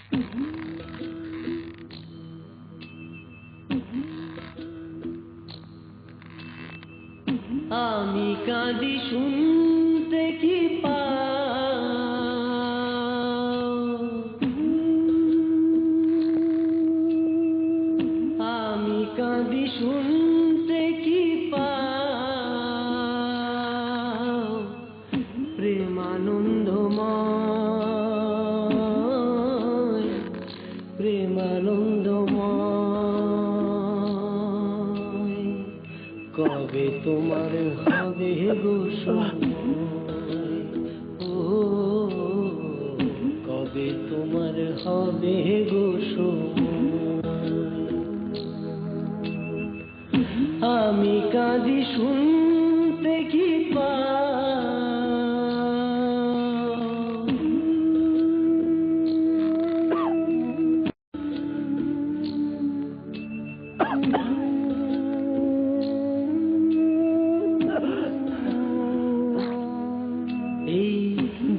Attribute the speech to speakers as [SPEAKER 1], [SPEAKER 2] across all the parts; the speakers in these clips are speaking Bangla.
[SPEAKER 1] আমি কাঁদি শুনতে কি আমি কাঁদি শুনতে কি প্রেমানন্দময় প্রেমানন্দময় কবে তোমার হবে গো সময়, ও কবে তোমার হবে গো সময়। আমি কাঁদি শুনতে কি এই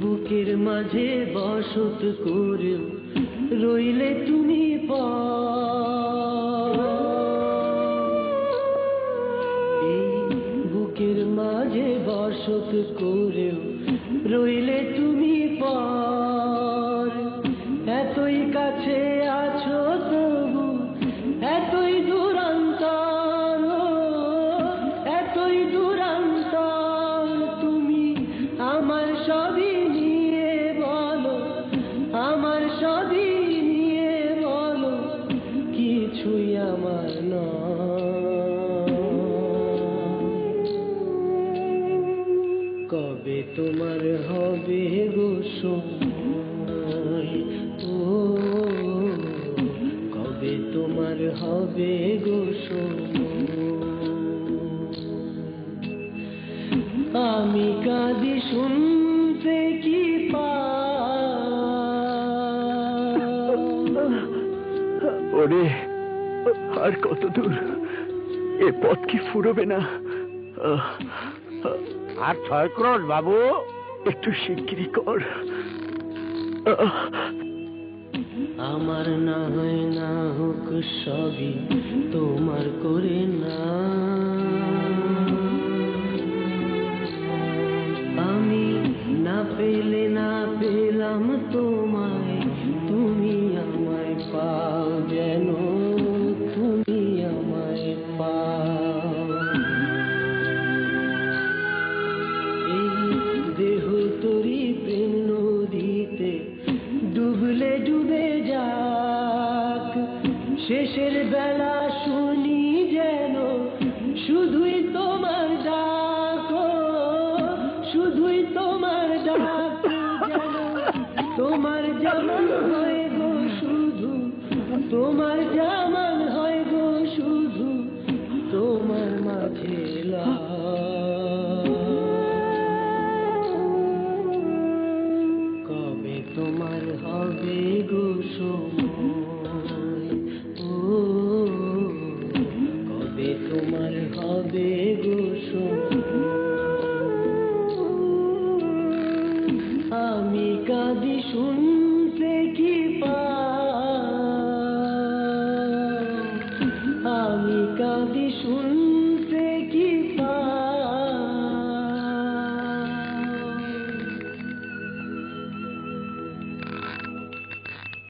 [SPEAKER 1] বুকের মাঝে বসত করে রইলে তুমি এই বুকের মাঝে বসত করে রইলে তুমি এতই কাছে আছো তবু এতই দূরান্তর, এতই দূরান্তর। তুমি আমার সবই নিয়ে বলো, আমার সবই নিয়ে বলো, কিছুই আমার নয়। কবে তোমার হবে গো সময়, ও কবে তোমার হবে গো সময়। আমি কাঁদি শুনতে কি
[SPEAKER 2] ওরে আর কত দূর, এ পথ কি ফুরবে না?
[SPEAKER 3] আর 6 ক্রোশ বাবু,
[SPEAKER 2] একটু শিগগিরি কর।
[SPEAKER 1] আমার না হয় না হোক সবই তোমার করে না, আমি না পেলে না পেলাম তোমায়, তুমি আমায় পাও যেন, তুমি আমায় পাও। এই দেহ তরি প্রেম নদীতে ডুবলে ডুবে যাক, শেষের বেলা শুনি যেন শুধুই তোমার ডাক, শুধুই তোমার ডাক, যেন তোমার যেমন হয় গো শুধু তোমার